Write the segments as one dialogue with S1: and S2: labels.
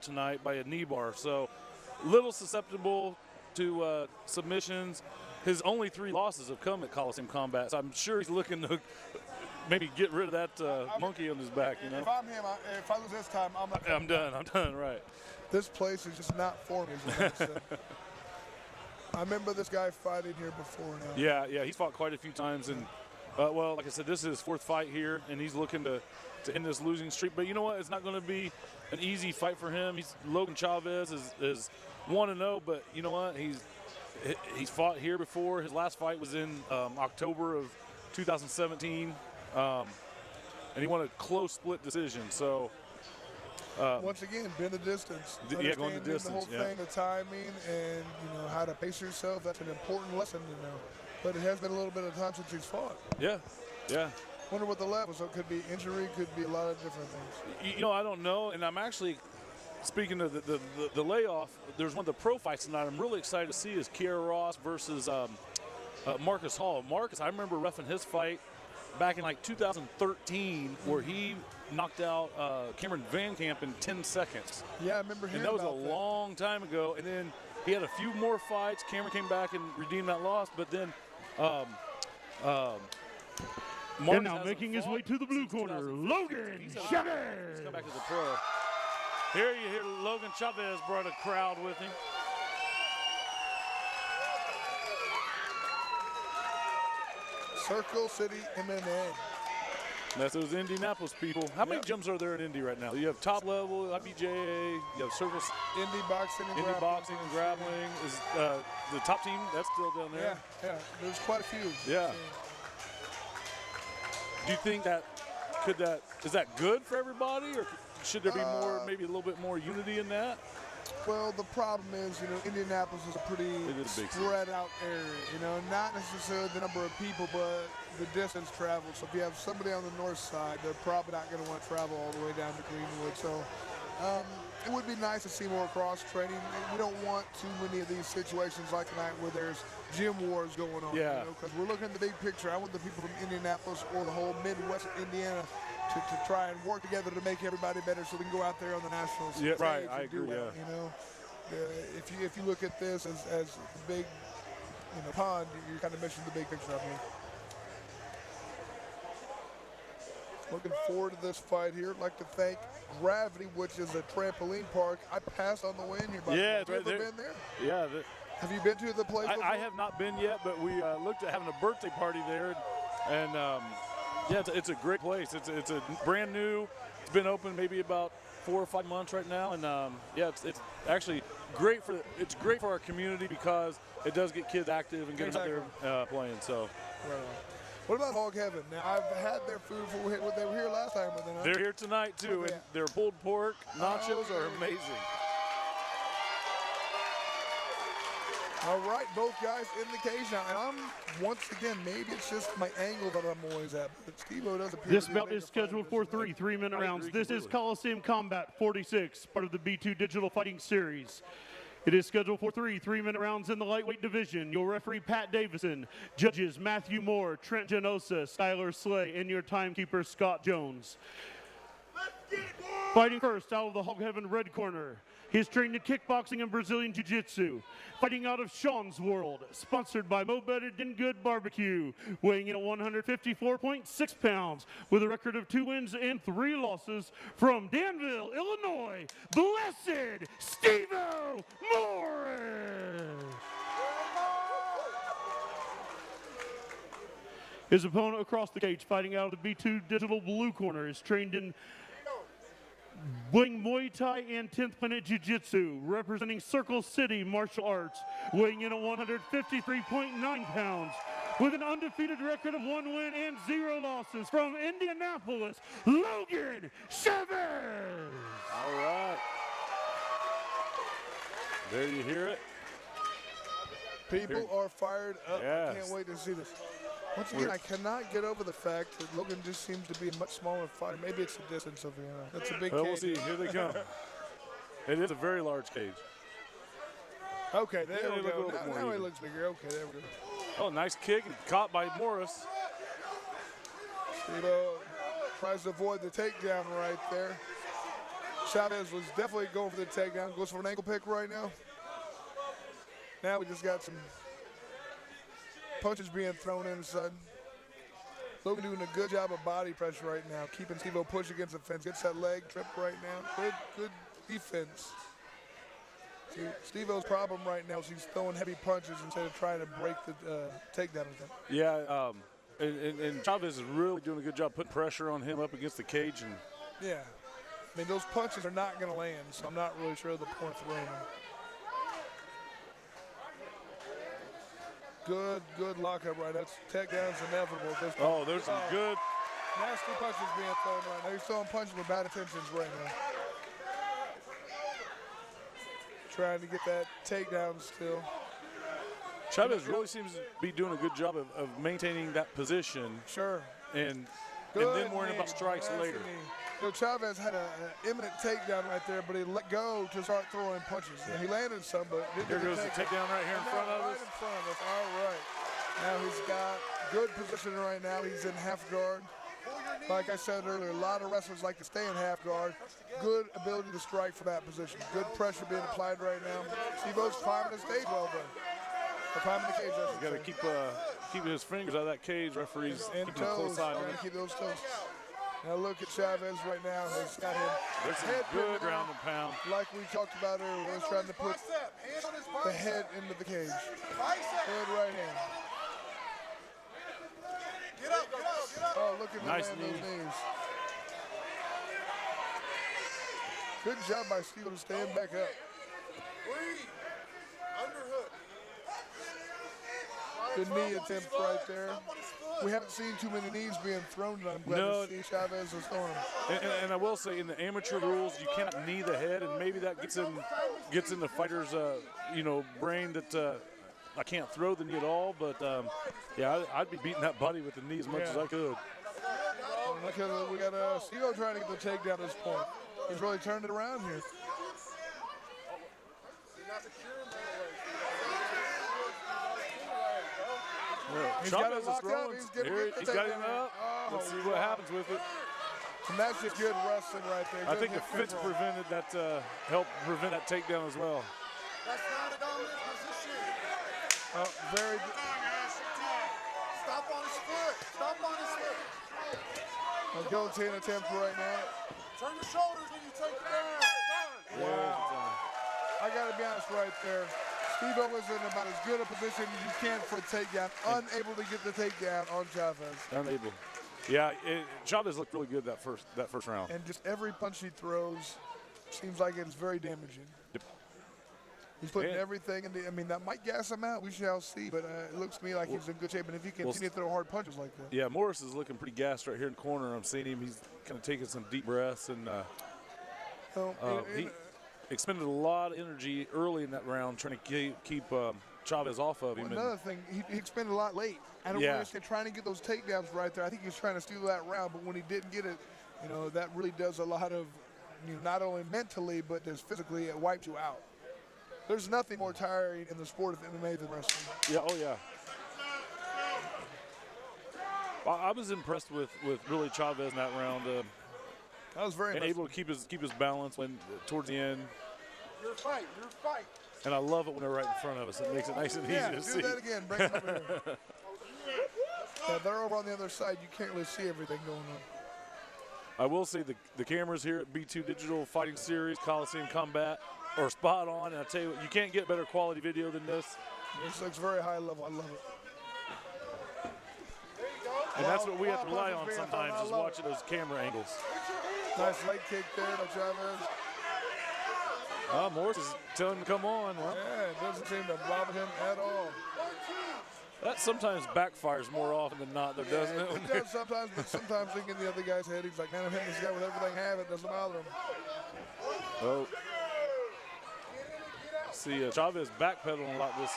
S1: tonight by a knee bar, so little susceptible to submissions. His only 3 losses have come at Colosseum Combat, so I'm sure he's looking to maybe get rid of that monkey on his back. You know,
S2: if I'm him, if I lose this time,
S1: I'm done. I'm done. Right.
S2: This place is just not for me. I remember this guy fighting here before now.
S1: Yeah, he's fought quite a few times, and well, like I said, this is his 4th fight here, and he's looking to end this losing streak. But you know what? It's not going to be an easy fight for him. Logan Chavez is 1-0, but you know what? He's fought here before. His last fight was in October of 2017, and he won a close split decision. So
S2: once again, been the distance.
S1: Yeah, going the distance.
S2: The whole thing, the timing, and how to pace yourself. That's an important lesson to know. But it has been a little bit of time since he's fought.
S1: Yeah.
S2: Wonder what the level. So it could be injury, could be a lot of different things.
S1: I don't know, and I'm actually. Speaking of the layoff, there's one of the pro fights tonight I'm really excited to see is Kiera Ross versus Marcus Hall. Marcus, I remember reffing his fight back in like 2013 where he knocked out Cameron Van Camp in 10 seconds.
S2: Yeah, I remember hearing
S1: about that.
S2: And
S1: that was a long time ago. And then he had a few more fights. Cameron came back and redeemed that loss. But then
S3: and now making his way to the blue corner, Logan Chavez.
S1: He's come back as a pro. Here you hear Logan Chavez brought a crowd with him.
S2: Circle City MMA.
S1: That's those Indianapolis people. How many gyms are there in Indy right now? You have top level, IBJA, you have Circle
S2: Indy boxing and
S1: grappling. Is the top team, that's still down there?
S2: Yeah. There's quite a few.
S1: Yeah. Do you think is that good for everybody, or should there be more, maybe a little bit more unity in that?
S2: Well, the problem is, Indianapolis is a pretty spread out area, not necessarily the number of people, but the distance traveled. So if you have somebody on the north side, they're probably not going to want to travel all the way down to Greenwood. So it would be nice to see more cross-training. We don't want too many of these situations like tonight where there's gym wars going on.
S1: Yeah.
S2: Because we're looking at the big picture. I want the people from Indianapolis or the whole Midwest Indiana to try and work together to make everybody better so we can go out there on the national stage.
S1: Yeah, right. I agree.
S2: If you look at this as a big pond, you're kind of missing the big picture. Looking forward to this fight here. I'd like to thank Gravity, which is a trampoline park. I passed on the way in here.
S1: Yeah,
S2: have you ever been there?
S1: Yeah.
S2: Have you been to the place before?
S1: I have not been yet, but we looked at having a birthday party there, and yeah, it's a great place. It's a brand new. It's been open maybe about 4 or 5 months right now, and yeah, it's actually great for our community because it does get kids active and getting out there playing. So.
S2: Right on. What about Hog Heaven? Now, I've had their food they were here last time.
S1: They're here tonight, too, and their pulled pork nachos are amazing.
S2: All right, both guys in the cage now. And I'm, once again, maybe it's just my angle that I'm always at, but Stevo does appear
S3: This bout is scheduled for 3 3-minute rounds. This is Colosseum Combat 46, part of the B2 Digital Fighting Series. It is scheduled for 3 3-minute rounds in the lightweight division. Your referee, Pat Davison. Judges, Matthew Moore, Trent Genosa, Skylar Slay, and your timekeeper, Scott Jones. Fighting first out of the Hog Heaven red corner. He is trained in kickboxing and Brazilian Jiu-Jitsu. Fighting out of Sean's World, sponsored by Mo Better Than Good Barbecue. Weighing in at 154.6 pounds with a record of 2 wins and 3 losses from Danville, Illinois, Blessed Stevo Morris. His opponent across the cage, fighting out of the B2 Digital blue corner, is trained in Wing Muay Thai and 10th Planet Jiu-Jitsu, representing Circle City Martial Arts, weighing in at 153.9 pounds, with an undefeated record of 1 win and 0 losses from Indianapolis, Logan Chavez.
S1: All right. There you hear it.
S2: People are fired up.
S1: Yes.
S2: I can't wait to see this. Once again, I cannot get over the fact that Logan just seems to be a much smaller fighter. Maybe it's the distance of that's a big cage.
S1: We'll see. Here they come. It is a very large cage.
S2: Okay, there we go. Now he looks bigger. Okay, there we go.
S1: Oh, nice kick. Caught by Morris.
S2: Stevo tries to avoid the takedown right there. Chavez was definitely going for the takedown. Goes for an ankle pick right now. Now we just got some punches being thrown inside. Logan doing a good job of body pressure right now, keeping Stevo push against the fence. Gets that leg tripped right now. Good defense. See, Stevo's problem right now is he's throwing heavy punches instead of trying to break the takedown of them.
S1: Yeah, and Chavez is really doing a good job putting pressure on him up against the cage. And
S2: yeah. I mean, those punches are not going to land, so I'm not really sure of the point throwing them. Good lockup right now. Takedown's inevitable.
S1: Oh, there's some good.
S2: Nasty punches being thrown right now. He's throwing punches with bad intentions right now. Trying to get that takedown still.
S1: Chavez really seems to be doing a good job of maintaining that position.
S2: Sure.
S1: And then worrying about strikes later.
S2: You know, Chavez had an imminent takedown right there, but he let go to start throwing punches. And he landed some, but
S1: here goes the takedown right here in front of us.
S2: Right in front of us. All right. Now he's got good position right now. He's in half guard. Like I said earlier, a lot of wrestlers like to stay in half guard. Good ability to strike from that position. Good pressure being applied right now. Stevo's climbing the stage well done. Climbing the cage.
S1: He's got to keep his fingers out of that cage. Referees
S2: and
S1: keeping a close eye on him.
S2: Keep those toes. Now look at Chavez right now. He's got him.
S1: There's some good ground and pound.
S2: Like we talked about earlier, he's trying to put the head into the cage. Good right hand.
S4: Get up, get up, get up.
S2: Oh, look at
S1: nice
S2: those knees. Good job by Stevo to stand back up. Good knee attempt right there. We haven't seen too many knees being thrown. I'm glad to see Chavez is throwing them.
S1: And I will say, in the amateur rules, you cannot knee the head, and maybe that gets in the fighter's brain that I can't throw the knee at all. But yeah, I'd be beating that body with the knee as much as I could.
S2: We got Stevo trying to get the takedown at this point. He's really turned it around here.
S1: Yeah. Chavez is throwing. He's got him up. Let's see what happens with it.
S2: And that's just good wrestling right there.
S1: I think the fence prevented that, helped prevent that takedown as well.
S4: That's not a dominant position.
S2: Very good.
S4: Stop on his foot. Stop on his foot.
S2: A guillotine attempt right now.
S4: Turn your shoulders when you take it down.
S2: Wow. I got to be honest right there. Stevo was in about as good a position as you can for a takedown. Unable to get the takedown on Chavez.
S1: Unable. Yeah, Chavez looked really good that first round.
S2: And just every punch he throws seems like it's very damaging.
S1: Yep.
S2: He's putting everything in I mean, that might gas him out. We shall see. But it looks to me like he's in good shape. And if he continue to throw hard punches like that.
S1: Yeah, Morris is looking pretty gassed right here in the corner. I'm seeing him. He's kind of taking some deep breaths. And he expended a lot of energy early in that round trying to keep Chavez off of him.
S2: Well, another thing, he expended a lot late. I don't understand trying to get those takedowns right there. I think he was trying to steal that round, but when he didn't get it, that really does a lot of, not only mentally, but just physically, it wipes you out. There's nothing more tiring in the sport of MMA than wrestling.
S1: Yeah, oh yeah. I was impressed with really Chavez in that round.
S2: I was very impressed.
S1: Able to keep his balance when towards the end.
S4: Your fight.
S1: And I love it when they're right in front of us. It makes it nice and easy to see.
S2: Yeah, do that again. Bring it over here. Yeah, they're over on the other side. You can't really see everything going on.
S1: I will say the cameras here at B2 Digital Fighting Series, Colosseum Combat, are spot on. And I tell you what, you can't get better quality video than this.
S2: This looks very high level. I love it.
S1: And that's what we have to rely on sometimes, is watching those camera angles.
S2: Nice leg kick there to Chavez.
S1: Morris is telling him to come on. Well,
S2: yeah, it doesn't seem to bother him at all.
S1: That sometimes backfires more often than not, though, doesn't it?
S2: It does sometimes, but sometimes thinking the other guy's head, he's like, man, I'm hitting this guy with everything I have. It doesn't bother him.
S1: Oh. See, Chavez backpedaling a lot this.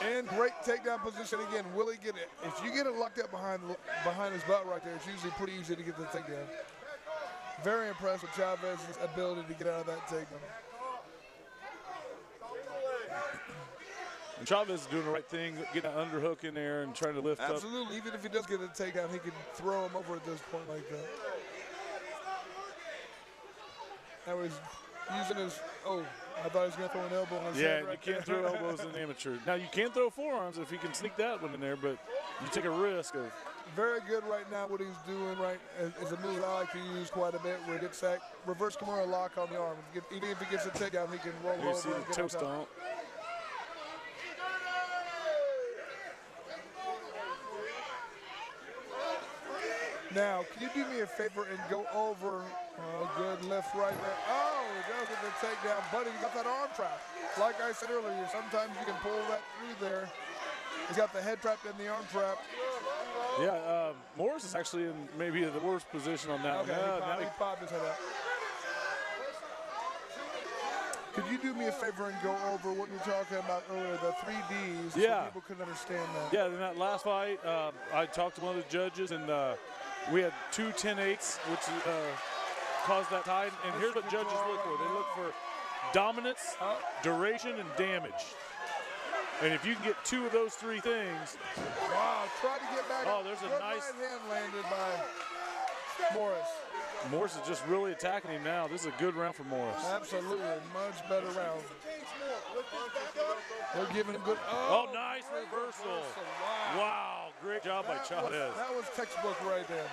S2: And great takedown position again. Will he get it? If you get it locked up behind his butt right there, it's usually pretty easy to get the takedown. Very impressed with Chavez's ability to get out of that takedown.
S1: And Chavez is doing the right thing, getting an underhook in there and trying to lift up.
S2: Absolutely. Even if he does get a takedown, he can throw him over at this point like that. That was using his, oh, I thought he was going to throw an elbow on his
S1: Yeah,
S2: head
S1: you
S2: right
S1: can't
S2: there.
S1: throw elbows in amateur. Now, you can throw forearms if you can sneak that one in there, but you take a risk of.
S2: Very good right now. What he's doing right is a move I like to use quite a bit, where he gets that reverse Kimura lock on the arm. Even if he gets a takedown, he can roll
S1: You
S2: over
S1: see
S2: and
S1: the
S2: get
S1: toe
S2: on top.
S1: stomp.
S2: Now, can you do me a favor and go over? Good lift right there. Oh, he does with the takedown, but he got that arm trap. Like I said earlier, sometimes you can pull that through there. He's got the head trap and the arm trap.
S1: Yeah, Morris is actually in maybe the worst position on that
S2: Okay,
S1: one.
S2: he popped his head out. Could you do me a favor and go over what you were talking about earlier, the 3Ds,
S1: Yeah.
S2: so people can understand that?
S1: Yeah, in that last fight, I talked to one of the judges, and we had 2 10-8s, which caused that tie. And here's what judges look for. They look for dominance, duration, and damage. And if you can get 2 of those 3 things.
S2: Wow, try to get back.
S1: Oh, there's a
S2: good
S1: nice.
S2: right hand landed by Morris.
S1: Morris is just really attacking him now. This is a good round for Morris.
S2: Absolutely, much better round. They're giving him good.
S1: Oh, nice reversal. Wow, great job by Chavez.
S2: That was textbook right there.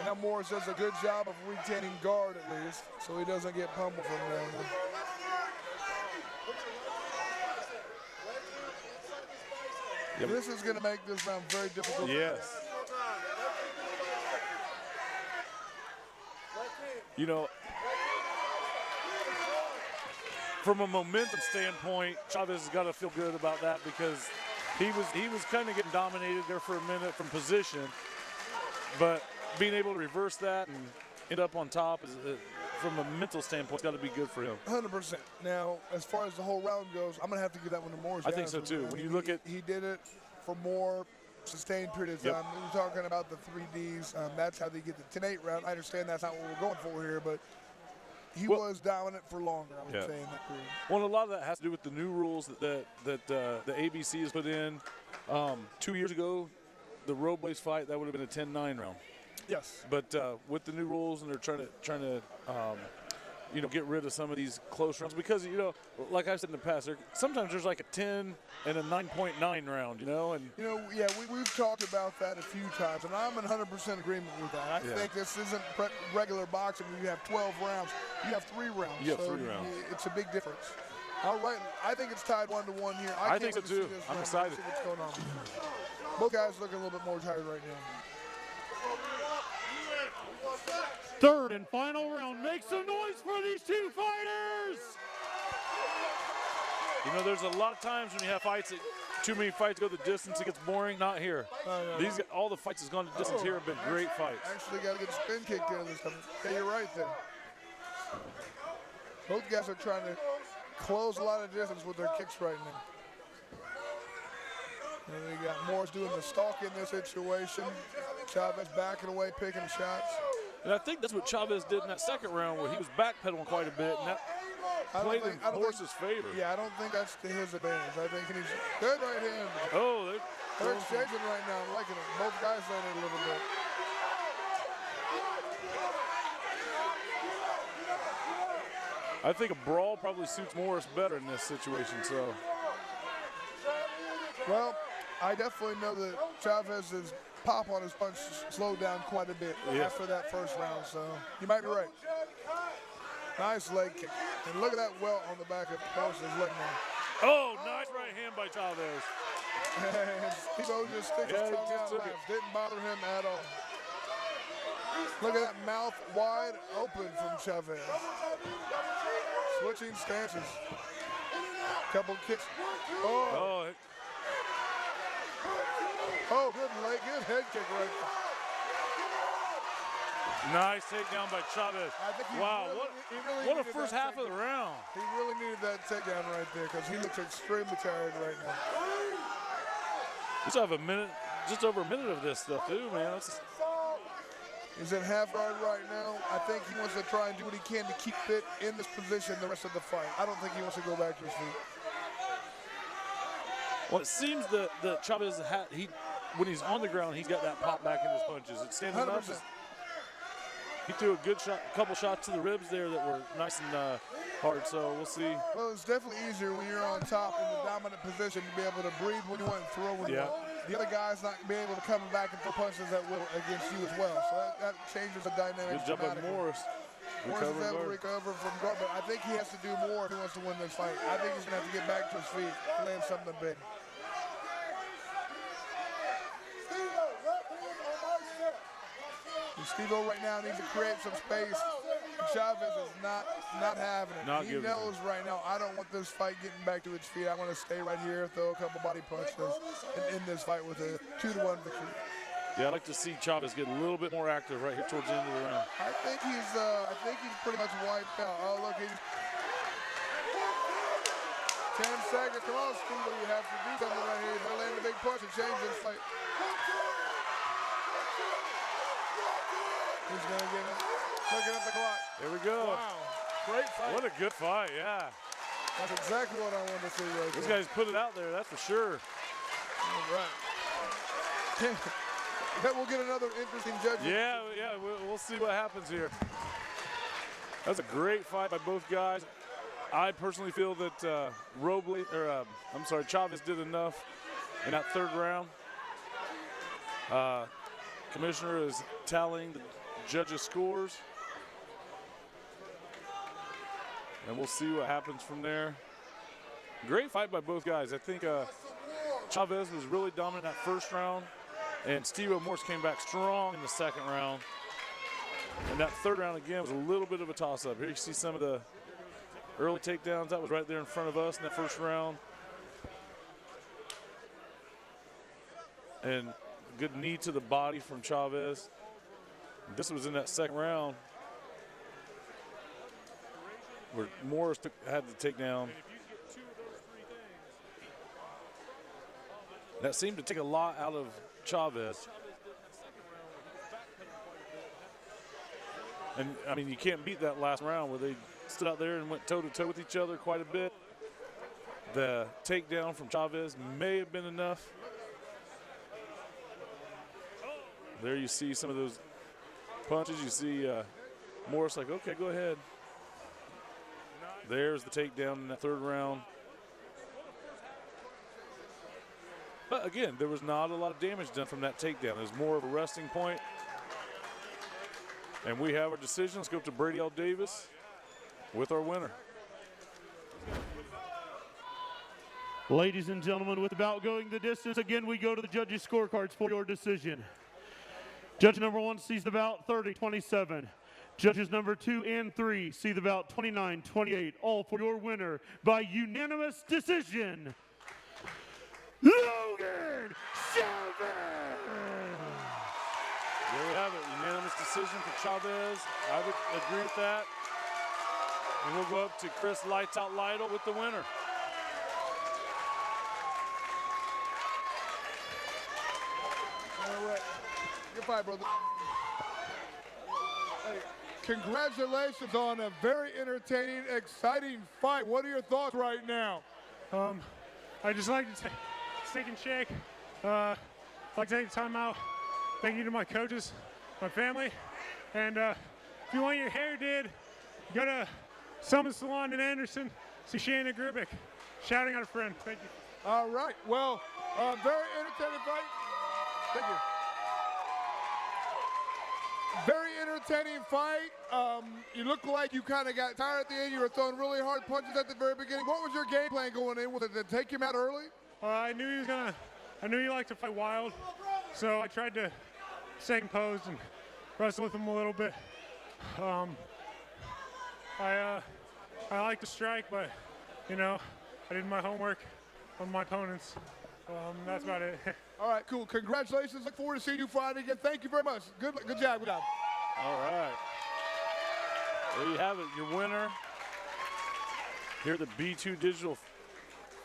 S2: Now Morris does a good job of retaining guard at least, so he doesn't get pummeled from there.
S1: Yep.
S2: This is going to make this round very difficult.
S1: Yes. You know, from a momentum standpoint, Chavez has got to feel good about that, because he was kind of getting dominated there for a minute from position, but being able to reverse that and end up on top is, from a mental standpoint, it's got to be good for him.
S2: 100%. Now, as far as the whole round goes, I'm going to have to give that one to Morris.
S1: I think so too. When you look at,
S2: he did it for more sustained period of time.
S1: Yep.
S2: We were talking about the 3Ds. That's how they get the 10-8 round. I understand that's not what we're going for here, but he was dominant for longer, I would say, in that period.
S1: Well, a lot of that has to do with the new rules that the ABC has put in. 2 years ago, the Robles fight, that would have been a 10-9 round.
S2: Yes.
S1: But with the new rules, and they're trying to get rid of some of these close rounds, because, like I've said in the past, sometimes there's like a 10 and a 9.9 round, and
S2: yeah, we've talked about that a few times, and I'm in 100% agreement with that. I think this isn't regular boxing where you have 12 rounds. You have 3 rounds.
S1: You have 3 rounds.
S2: It's a big difference. All right, I think it's tied 1-1 here.
S1: I think so too. I'm excited.
S2: See what's going on. Both guys looking a little bit more tired right now.
S3: Third and final round. Make some noise for these 2 fighters.
S1: There's a lot of times when you have fights, too many fights go the distance, it gets boring. Not here. All the fights that's gone the distance here have been great fights.
S2: Actually got to get spin kick there this time. Yeah, you're right there. Both guys are trying to close a lot of distance with their kicks right now. And we got Morris doing the stalk in this situation. Chavez backing away, picking shots.
S1: And I think that's what Chavez did in that second round, where he was backpedaling quite a bit, and that played in Morris's favor.
S2: Yeah, I don't think that's to his advantage. I think he's good right hand.
S1: Oh,
S2: they're exchanging right now. I'm liking it. Both guys landed a little bit.
S1: I think a brawl probably suits Morris better in this situation. So,
S2: well, I definitely know that Chavez's pop on his punch slowed down quite a bit after that first round, so you might be right. Nice leg kick. And look at that welt on the back of Morris's leg now.
S1: Oh, nice right hand by Chavez.
S2: And Stevo just sticks his tongue out left. Didn't bother him at all. Look at that mouth wide open from Chavez. Switching stances. Couple kicks. Oh, good leg, good head kick right there.
S1: Nice takedown by Chavez. Wow, what a first half of the round.
S2: He really needed that takedown right there, because he looks extremely tired right now.
S1: We still have a minute, just over a minute of this stuff too, man.
S2: He's in half guard right now. I think he wants to try and do what he can to keep fit in this position the rest of the fight. I don't think he wants to go back to his feet.
S1: Well, it seems that Chavez when he's on the ground, he's got that pop back in his punches. It's standing up.
S2: 100%.
S1: He threw a good shot, couple shots to the ribs there that were nice and hard. So we'll see.
S2: Well, it's definitely easier when you're on top in the dominant position to be able to breathe when you want and throw when you want. The other guy's not being able to come back and throw punches that will against you as well. So that changes the dynamic.
S1: Good job by Morris.
S2: Morris is able to recover from guard, but I think he has to do more if he wants to win this fight. I think he's going to have to get back to his feet and land something big. And Stevo right now needs to create some space. Chavez is not having it. He knows right now, I don't want this fight getting back to its feet. I want to stay right here, throw a couple body punches, and end this fight with a 2-1 victory.
S1: Yeah, I'd like to see Chavez get a little bit more active right here towards the end of the round.
S2: I think he's pretty much wiped out. Oh, look, he's 10 seconds. Come on, Stevo, you have to do something right here. You better land a big punch and change this fight. He's going to get it. Looking at the clock.
S1: There we go.
S2: Wow. Great fight.
S1: What a good fight, yeah.
S2: That's exactly what I wanted to see right
S1: This
S2: there.
S1: guy's put it out there, that's for sure.
S2: All right. Bet we'll get another interesting judgment.
S1: Yeah, we'll see what happens here. That's a great fight by both guys. I personally feel that Chavez did enough in that third round. Commissioner is tallying the judges' scores. And we'll see what happens from there. Great fight by both guys. I think Chavez was really dominant in that first round, and Stevo Morse came back strong in the second round. And that third round, again, was a little bit of a toss-up. Here you see some of the early takedowns. That was right there in front of us in that first round. And good knee to the body from Chavez. This was in that second round where Morris had the takedown. That seemed to take a lot out of Chavez. And, I mean, you can't beat that last round where they stood out there and went toe-to-toe with each other quite a bit. The takedown from Chavez may have been enough. There you see some of those punches. You see Morris like, okay, go ahead. There's the takedown in that third round. But again, there was not a lot of damage done from that takedown. It was more of a resting point. And we have our decision. Let's go up to Brady L. Davis with our winner.
S3: Ladies and gentlemen, with the bout going the distance, again, we go to the judges' scorecards for your decision. Judge number 1 sees the bout 30-27. Judges number 2 and 3 see the bout 29-28. All for your winner by unanimous decision, Logan Chavez.
S1: There we have it, unanimous decision for Chavez. I would agree with that. And we'll go up to Chris Lights Out Lytle with the winner.
S2: All right. Good fight, brother. Hey, congratulations on a very entertaining, exciting fight. What are your thoughts right now?
S5: I just like to take and shake. I'd like to take the time out. Thank you to my coaches, my family. And if you want your hair did, go to Summit Salon in Anderson, see Shannon Grubick. Shouting out a friend. Thank you.
S2: All right. Well, very entertaining fight. Thank you. Very entertaining fight. You look like you kind of got tired at the end. You were throwing really hard punches at the very beginning. What was your game plan going in? Was it to take him out early?
S5: I knew he liked to fight wild, so I tried to stay composed and wrestle with him a little bit. I like to strike, but I did my homework on my opponents. That's about it.
S2: All right, cool. Congratulations. Look forward to seeing you fight again. Thank you very much. Good job. Good job.
S1: All right. There you have it, your winner here at the B2 Digital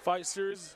S1: Fight Series.